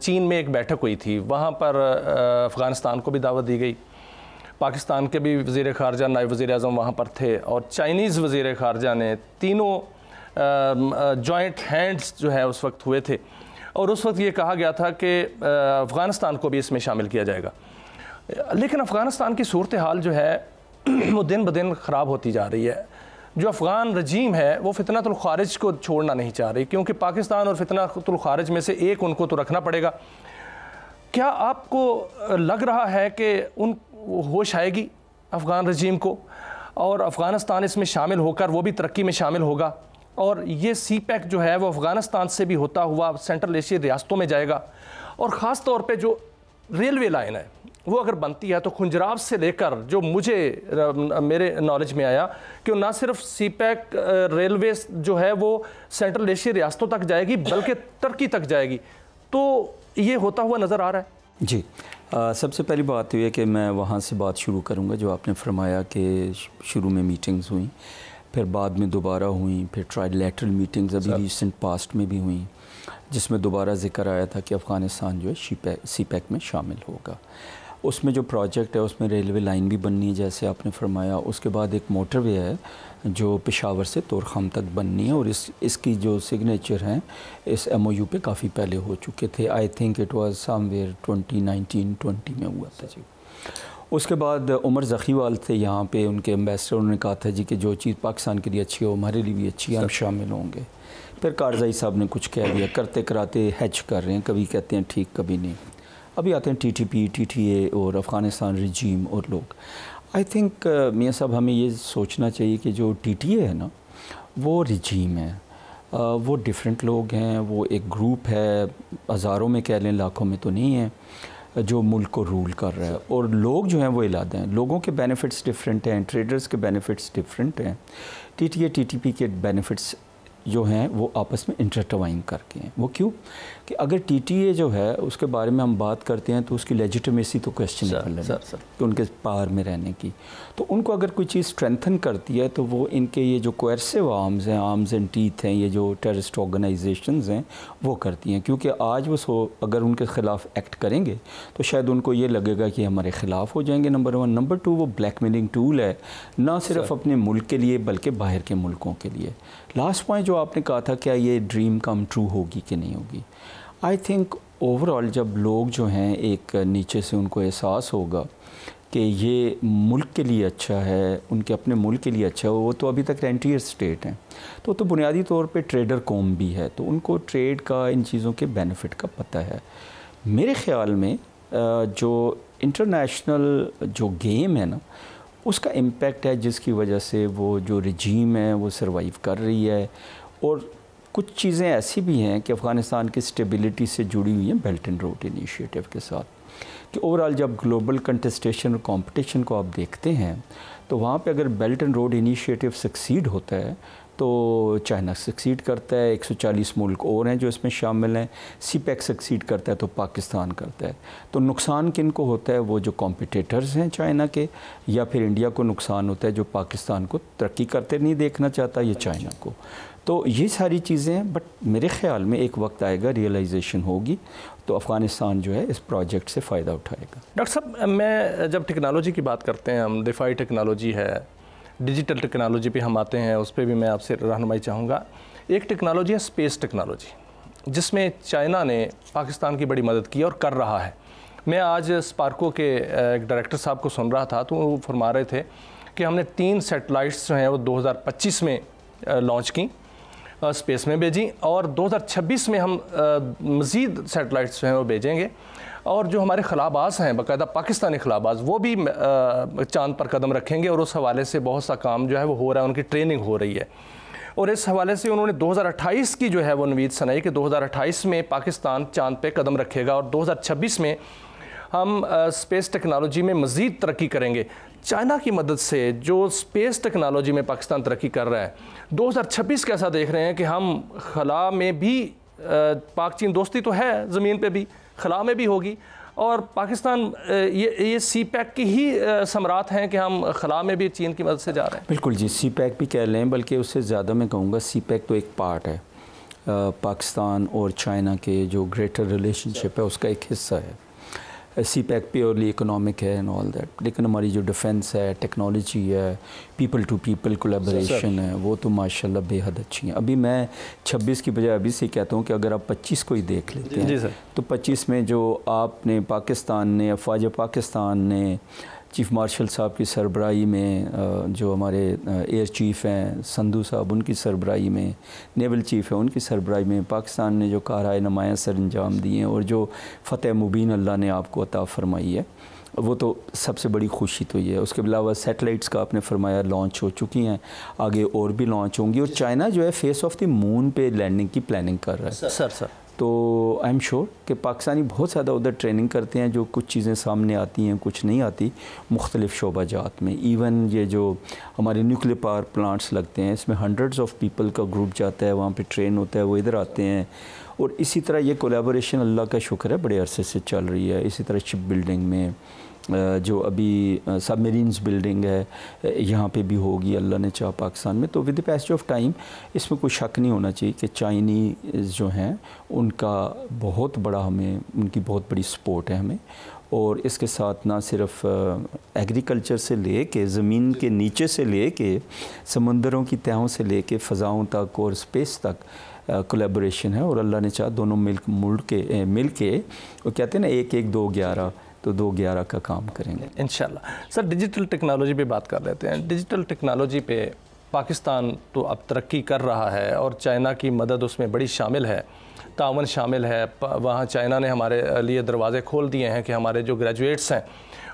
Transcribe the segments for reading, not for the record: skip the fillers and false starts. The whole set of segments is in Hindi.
चीन में एक बैठक हुई थी, वहाँ पर अफ़गानिस्तान को भी दावत दी गई। पाकिस्तान के भी वज़ीर ख़ारजा, नायब वज़ीर आज़म वहाँ पर थे, और चाइनीज़ वज़ीर ख़ारजा ने, तीनों जॉइंट हैंड्स जो है उस वक्त हुए थे, और उस वक्त ये कहा गया था कि अफ़गानिस्तान को भी इसमें शामिल किया जाएगा। लेकिन अफ़गानिस्तान की सूरत हाल जो है वो दिन ब दिन ख़राब होती जा रही है। जो अफ़गान रजीम है वो फितनतुल ख़ारिज को छोड़ना नहीं चाह रही, क्योंकि पाकिस्तान और फितनतुल ख़ारिज में से एक उनको तो रखना पड़ेगा। क्या आपको लग रहा है कि उन होश आएगी अफ़गान रजीम को, और अफ़गानिस्तान इसमें शामिल होकर वो भी तरक्की में शामिल होगा, और ये CPEC जो है वो अफ़गानिस्तान से भी होता हुआ सेंट्रल एशिया रियासतों में जाएगा, और ख़ास तौर पे जो रेलवे लाइन है वो अगर बनती है तो खुंजराब से लेकर, जो मुझे मेरे नॉलेज में आया कि ना सिर्फ CPEC रेलवे जो है वो सेंट्रल एशिया रियासतों तक जाएगी बल्कि तुर्की तक जाएगी, तो ये होता हुआ नज़र आ रहा है। जी, सबसे पहली बात ये है कि मैं वहाँ से बात शुरू करूँगा जो आपने फरमाया कि शुरू में मीटिंग्स हुई, फिर बाद में दोबारा हुई, फिर ट्राइलैटरल मीटिंग्स अभी रिसेंट पास्ट में भी हुई, जिसमें दोबारा जिक्र आया था कि अफ़गानिस्तान जो है CPEC में शामिल होगा। उसमें जो प्रोजेक्ट है उसमें रेलवे लाइन भी बननी है जैसे आपने फरमाया, उसके बाद एक मोटरवे है जो पेशावर से तोरखाम तक बननी है, और इसकी जो सिग्नेचर हैं इस MOU पे काफ़ी पहले हो चुके थे। I think it was somewhere 2019-20 में हुआ था जी। उसके बाद उमर ज़खीवाल थे यहाँ पे, उनके एम्बेसडर, उन्होंने कहा था जी कि जो चीज़ पाकिस्तान के लिए अच्छी हो हमारे लिए भी अच्छी है, हम शामिल होंगे। फिर कारज़ाई साहब ने कुछ कह दिया, करते कराते हैच कर रहे हैं, कभी कहते हैं ठीक कभी नहीं। अभी आते हैं TTP, TTA और अफ़गानिस्तान रजीम और लोग। आई थिंक मियाँ साहब हमें ये सोचना चाहिए कि जो TTA है ना वो रजीम है, वो डिफरेंट लोग हैं, वो एक ग्रुप है, हज़ारों में कह लें लाखों में तो नहीं है, जो मुल्क को रूल कर रहा है, और लोग जो हैं वो इलादा हैं, लोगों के बेनिफिट्स डिफरेंट हैं, ट्रेडर्स के बेनिफिट्स डिफरेंट हैं। TTA TTP के बेनिफिट्स जो हैं वो आपस में इंटरटवाइन करके हैं। वो क्यों कि अगर TTA जो है उसके बारे में हम बात करते हैं तो उसकी लेजिटिमेसी तो क्वेश्चन है कि उनके पावर में रहने की, तो उनको अगर कोई चीज़ स्ट्रेंथन करती है तो वो इनके ये जो कोएर्सिव आर्म्स हैं, आर्म्स एंड टीथ हैं, ये जो टेररिस्ट ऑर्गेनाइजेशंस हैं वो करती हैं, क्योंकि आज वो अगर उनके ख़िलाफ़ एक्ट करेंगे तो शायद उनको ये लगेगा कि हमारे ख़िलाफ़ हो जाएंगे, नंबर 1। नंबर 2, वो ब्लैकमेलिंग टूल है, ना सिर्फ अपने मुल्क के लिए बल्कि बाहर के मुल्कों के लिए। लास्ट पॉइंट जो आपने कहा था, क्या ये ड्रीम कम ट्रू होगी कि नहीं होगी, आई थिंक ओवरऑल जब लोग जो हैं एक नीचे से उनको एहसास होगा कि ये मुल्क के लिए अच्छा है, उनके अपने मुल्क के लिए अच्छा है, वो तो अभी तक रेंटियर स्टेट हैं, तो बुनियादी तौर पे ट्रेडर कौम भी है, तो उनको ट्रेड का, इन चीज़ों के बेनिफिट का पता है। मेरे ख़्याल में जो इंटरनेशनल जो गेम है ना उसका इम्पेक्ट है, जिसकी वजह से वो जो रजीम है वो सर्वाइव कर रही है, और कुछ चीज़ें ऐसी भी हैं कि अफ़गानिस्तान की स्टेबिलिटी से जुड़ी हुई हैं बेल्ट एंड रोड इनिशिएटिव के साथ, कि ओवरऑल जब ग्लोबल कंटेस्टेशन और कंपटीशन को आप देखते हैं तो वहाँ पे अगर belt and road initiative succeed होता है तो चाइना सक्सीड करता है, 140 मुल्क और हैं जो इसमें शामिल हैं, CPEC सक्सीड करता है तो पाकिस्तान करता है। तो नुकसान किन को होता है, वो जो कॉम्पिटिटर्स हैं चाइना के, या फिर इंडिया को नुकसान होता है जो पाकिस्तान को तरक्की करते नहीं देखना चाहता, ये चाइना को। तो ये सारी चीज़ें हैं, बट मेरे ख़्याल में एक वक्त आएगा, रियलाइजेशन होगी, तो अफ़गानिस्तान जो है इस प्रोजेक्ट से फ़ायदा उठाएगा। डॉक्टर साहब, मैं जब टेक्नोलॉजी की बात करते हैं, हम दिफाई टेक्नोलॉजी है, डिजिटल टेक्नोलॉजी पे हम आते हैं, उस पर भी मैं आपसे रहनुमाई चाहूँगा। एक टेक्नोलॉजी है स्पेस टेक्नोलॉजी, जिसमें चाइना ने पाकिस्तान की बड़ी मदद की और कर रहा है। मैं आज स्पार्को के एक डायरेक्टर साहब को सुन रहा था तो वो फरमा रहे थे कि हमने 3 सैटेलाइट्स जो हैं वो 2025 में लॉन्च की, स्पेस में भेजी, और 2026 में हम मज़ीद सैटेलाइट्स जो हैं वो भेजेंगे, और जो हमारे खलाबाज हैं बाकायदा पाकिस्तानी खलाबाज वो भी चांद पर कदम रखेंगे, और उस हवाले से बहुत सा काम जो है वो हो रहा है, उनकी ट्रेनिंग हो रही है। और इस हवाले से उन्होंने 2028 की जो है वो उम्मीद सुनाई कि 2028 में पाकिस्तान चांद पे कदम रखेगा, और 2026 में हम स्पेस टेक्नोलॉजी में मज़ीद तरक्की करेंगे। चाइना की मदद से जो स्पेस टेक्नोलॉजी में पाकिस्तान तरक्की कर रहा है, 2026 कैसा देख रहे हैं कि हम खला में भी, पाक चीन दोस्ती तो है, ज़मीन पे भी, खला में भी होगी, और पाकिस्तान ये CPEC की ही समरात हैं कि हम खला में भी चीन की मदद से जा रहे हैं। बिल्कुल जी, CPEC भी कह लें, बल्कि उससे ज़्यादा मैं कहूँगा CPEC तो एक पार्ट है, पाकिस्तान और चाइना के जो ग्रेटर रिलेशनशिप है उसका एक हिस्सा है। CPEC प्योरली इकोनॉमिक है एंड ऑल दैट, लेकिन हमारी जो डिफेंस है, टेक्नोलॉजी है, पीपल टू पीपल कोलैबोरेशन है, वो तो माशाल्लाह बेहद अच्छी हैं। अभी मैं 26 की बजाय अभी से कहता हूँ कि अगर आप 25 को ही देख लेते हैं तो 25 में जो आपने पाकिस्तान ने, अफवाज पाकिस्तान ने चीफ़ मार्शल साहब की सरबराही में, जो हमारे एयर चीफ़ हैं संधू साहब, उनकी सरबराही में, नेवल चीफ़ है उनकी सरबराही में पाकिस्तान ने जो कारहाय नुमायाँ सर अंजाम दिए हैं और जो फ़तेह मुबीन अल्लाह ने आपको अता फ़रमाई है, वो तो सबसे बड़ी खुशी तो ये है। उसके अलावा सैटेलाइट्स का आपने फरमाया लॉन्च हो चुकी हैं, आगे और भी लॉन्च होंगी, और चाइना जो है फेस ऑफ द मून पे लैंडिंग की प्लानिंग कर रहा है। सर तो आई एम श्योर कि पाकिस्तानी बहुत ज़्यादा उधर ट्रेनिंग करते हैं, जो कुछ चीज़ें सामने आती हैं कुछ नहीं आती मुख्तलिफ़ शोबाजात में। इवन ये जो हमारे न्यूक्लियर पावर प्लांट्स लगते हैं, इसमें हंड्रेड्स ऑफ पीपल का ग्रुप जाता है, वहाँ पे ट्रेन होता है, वो इधर आते हैं। और इसी तरह ये कोलैबोरेशन अल्लाह का शुक्र है बड़े अरसे से चल रही है। इसी तरह शिप बिल्डिंग में जो अभी सबमरीन्स बिल्डिंग है यहाँ पे भी होगी अल्लाह ने चाहा पाकिस्तान में। तो with the passage of time इसमें कोई शक नहीं होना चाहिए कि चाइनीज़ जो हैं उनका बहुत बड़ा, हमें उनकी बहुत बड़ी सपोर्ट है हमें। और इसके साथ ना सिर्फ एग्रीकल्चर से ले के ज़मीन के नीचे से ले के समंदरों की तहों से ले के फ़ज़ाओं तक और स्पेस तक कोलैबोरेशन है। और अल्लाह ने चाहा दोनों मिल के वो कहते हैं ना 1-1-2-11, तो 2-11 का काम करेंगे इंशाल्लाह। सर डिजिटल टेक्नोलॉजी पे बात कर लेते हैं। डिजिटल टेक्नोलॉजी पे पाकिस्तान तो अब तरक्की कर रहा है और चाइना की मदद उसमें बड़ी शामिल है, तावन शामिल है। वहाँ चाइना ने हमारे लिए दरवाज़े खोल दिए हैं कि हमारे जो ग्रेजुएट्स हैं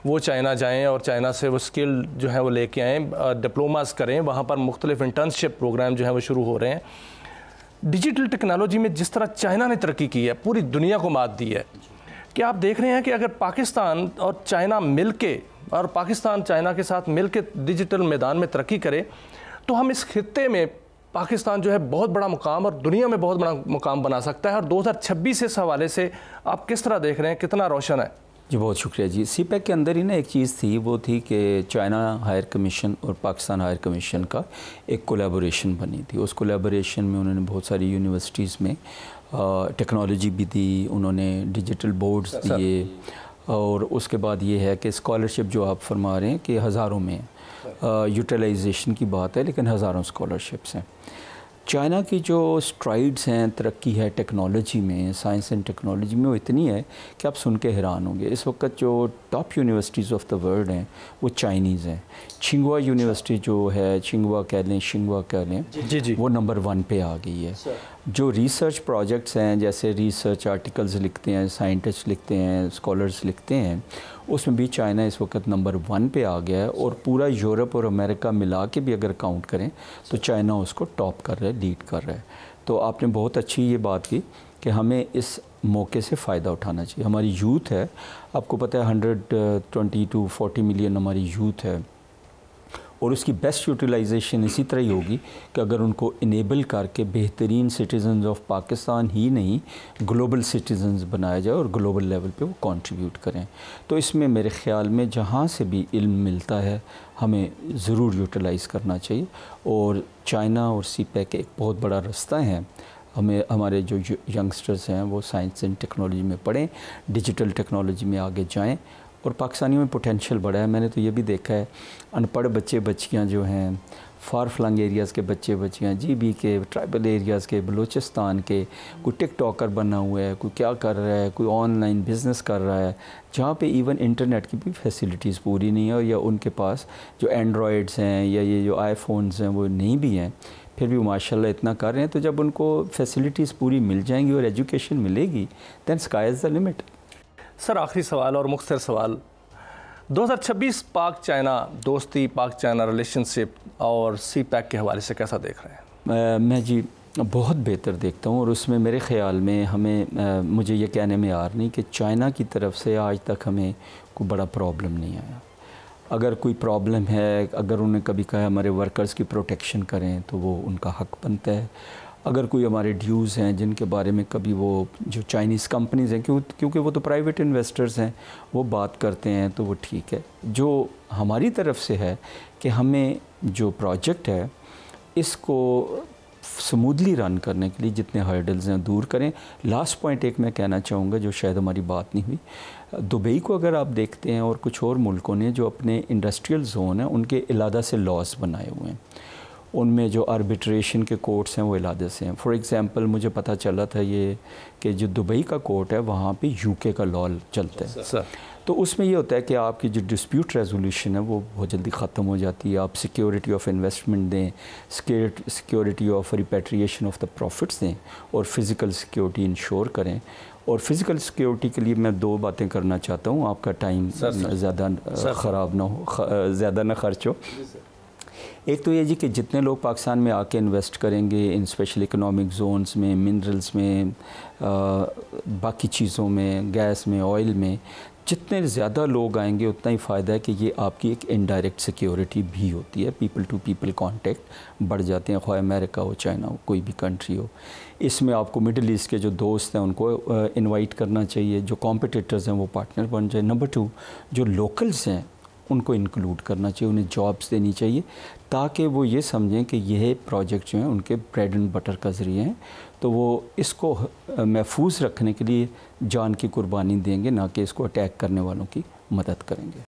वो चाइना जाएँ और चाइना से वो स्किल जो है वो लेके आएँ, डिप्लोमास करें। वहाँ पर मुख्तलिफ इंटर्नशिप प्रोग्राम जो हैं वो शुरू हो रहे हैं। डिजिटल टेक्नोलॉजी में जिस तरह चाइना ने तरक्की की है, पूरी दुनिया को मात दी है, क्या आप देख रहे हैं कि अगर पाकिस्तान और चाइना मिलके, और पाकिस्तान चाइना के साथ मिलके डिजिटल मैदान में तरक्की करे तो हम इस खित्ते में पाकिस्तान जो है बहुत बड़ा मुकाम और दुनिया में बहुत बड़ा मुकाम बना सकता है? और 2026 इस हवाले से आप किस तरह देख रहे हैं, कितना रोशन है? जी बहुत शुक्रिया जी। CPEC के अंदर ही ना एक चीज़ थी, वो थी कि चाइना हायर कमीशन और पाकिस्तान हायर कमीशन का एक कोलैबोरेशन बनी थी। उस कोलैबोरेशन में उन्होंने बहुत सारी यूनिवर्सिटीज़ में टेक्नोलॉजी भी दी, उन्होंने डिजिटल बोर्ड्स दिए, और उसके बाद ये है कि स्कॉलरशिप जो आप फरमा रहे हैं कि हज़ारों में यूटिलाइजेशन की बात है, लेकिन हज़ारों स्कॉलरशिप्स हैं। चाइना की जो स्ट्राइड्स हैं, तरक्की है टेक्नोलॉजी में, साइंस एंड टेक्नोलॉजी में, वो इतनी है कि आप सुन के हैरान होंगे। इस वक्त जो top universities of the world हैं वो चाइनीज़ हैं। छिंगवा यूनिवर्सिटी जो है, छिंगवा कह लें, जी वो नंबर 1 पे आ गई है। जो रिसर्च प्रोजेक्ट्स हैं, जैसे रिसर्च आर्टिकल्स लिखते हैं, साइंटिस्ट लिखते हैं, स्कॉलर्स लिखते हैं, उसमें भी चाइना इस वक्त नंबर 1 पे आ गया है। और पूरा यूरोप और अमेरिका मिला के भी अगर काउंट करें तो चाइना उसको टॉप कर रहा है, लीड कर रहा है। तो आपने बहुत अच्छी ये बात की कि हमें इस मौके से फ़ायदा उठाना चाहिए। हमारी यूथ है, आपको पता है 120 to 40 मिलियन हमारी यूथ है, और उसकी बेस्ट यूटिलाइजेशन इसी तरह ही होगी कि अगर उनको इनेबल करके बेहतरीन सिटीज़न्स ऑफ पाकिस्तान ही नहीं ग्लोबल सिटीज़न्स बनाया जाए और ग्लोबल लेवल पे वो कंट्रीब्यूट करें। तो इसमें मेरे ख़्याल में जहाँ से भी इल्म मिलता है हमें ज़रूर यूटिलाइज़ करना चाहिए। और चाइना और CPEC एक बहुत बड़ा रास्ता है। हमें हमारे जो यंगस्टर्स हैं वो साइंस एंड टेक्नोलॉजी में पढ़ें, डिजिटल टेक्नोलॉजी में आगे जाएँ। और पाकिस्तानियों में पोटेंशियल बड़ा है। मैंने तो ये भी देखा है, अनपढ़ बच्चे बच्चियाँ जो हैं, फार फ्लंग एरियाज़ के बच्चे बच्चियाँ, GB के, ट्राइबल एरियाज़ के, बलूचिस्तान के, कोई टिकटॉकर बना हुआ है, कोई क्या कर रहा है, कोई ऑनलाइन बिज़नेस कर रहा है, जहाँ पे इवन इंटरनेट की भी फैसिलिटीज़ पूरी नहीं है, या उनके पास जो एंड्रॉयड्स हैं या ये जो आईफोन्स हैं वो नहीं भी हैं, फिर भी माशाल्लाह इतना कर रहे हैं। तो जब उनको फैसिलिटीज़ पूरी मिल जाएंगी और एजुकेशन मिलेगी, then sky is the limit. Sir आखिरी सवाल और मुख्तर सवाल, 2026 पाक चाइना दोस्ती, पाक चाइना रिलेशनशिप और CPEC के हवाले से कैसा देख रहे हैं? मैं जी बहुत बेहतर देखता हूँ, और उसमें मेरे ख़्याल में हमें मुझे ये कहने में यार नहीं कि चाइना की तरफ से आज तक हमें कोई बड़ा प्रॉब्लम नहीं आया। अगर कोई प्रॉब्लम है, अगर उन्होंने कभी कहा हमारे वर्कर्स की प्रोटेक्शन करें तो वो उनका हक़ बनता है। अगर कोई हमारे ड्यूज़ हैं जिनके बारे में कभी वो जो चाइनीज़ कंपनीज़ हैं, क्योंकि वो तो प्राइवेट इन्वेस्टर्स हैं, वो बात करते हैं तो वो ठीक है। जो हमारी तरफ से है कि हमें जो प्रोजेक्ट है इसको स्मूथली रन करने के लिए जितने हर्डल्स हैं दूर करें। लास्ट पॉइंट एक मैं कहना चाहूँगा जो शायद हमारी बात नहीं हुई, दुबई को अगर आप देखते हैं और कुछ और मुल्कों ने जो अपने इंडस्ट्रियल जोन हैं उनके इलादा से लॉज बनाए हुए हैं, उनमें जो आर्बिट्रेशन के कोर्ट्स हैं वो इलादे से हैं। फॉर एग्ज़ाम्पल मुझे पता चला था ये कि जो दुबई का कोर्ट है वहाँ पे यूके का लॉ चलता है। तो उसमें ये होता है कि आपकी जो डिस्प्यूट रेजोल्यूशन है वो बहुत जल्दी ख़त्म हो जाती है। आप सिक्योरिटी ऑफ इन्वेस्टमेंट दें, security of repatriation of the profits दें और फिज़िकल सिक्योरिटी इंश्योर करें। और फिज़िकल सिक्योरिटी के लिए मैं 2 बातें करना चाहता हूँ, आपका टाइम ज़्यादा ख़राब ना हो, ज़्यादा ना खर्च हो। एक तो ये जी कि जितने लोग पाकिस्तान में आके इन्वेस्ट करेंगे इन स्पेशल इकोनॉमिक जोन्स में, मिनरल्स में, बाकी चीज़ों में, गैस में, ऑयल में, जितने ज़्यादा लोग आएंगे उतना ही फ़ायदा है कि ये आपकी एक इनडायरेक्ट सिक्योरिटी भी होती है। पीपल टू पीपल कांटेक्ट बढ़ जाते हैं, ख़्वाह अमेरिका हो, चाइना हो, कोई भी कंट्री हो। इसमें आपको मिडिल ईस्ट के जो दोस्त हैं उनको इनवाइट करना चाहिए, जो कॉम्पिटिटर्स हैं वो पार्टनर बन जाए। नंबर 2, जो लोकल्स हैं उनको इंक्लूड करना चाहिए, उन्हें जॉब्स देनी चाहिए ताकि वो ये समझें कि यह प्रोजेक्ट जो हैं उनके ब्रेड एंड बटर का ज़रिए हैं। तो वो इसको महफूज रखने के लिए जान की कुर्बानी देंगे, ना कि इसको अटैक करने वालों की मदद करेंगे।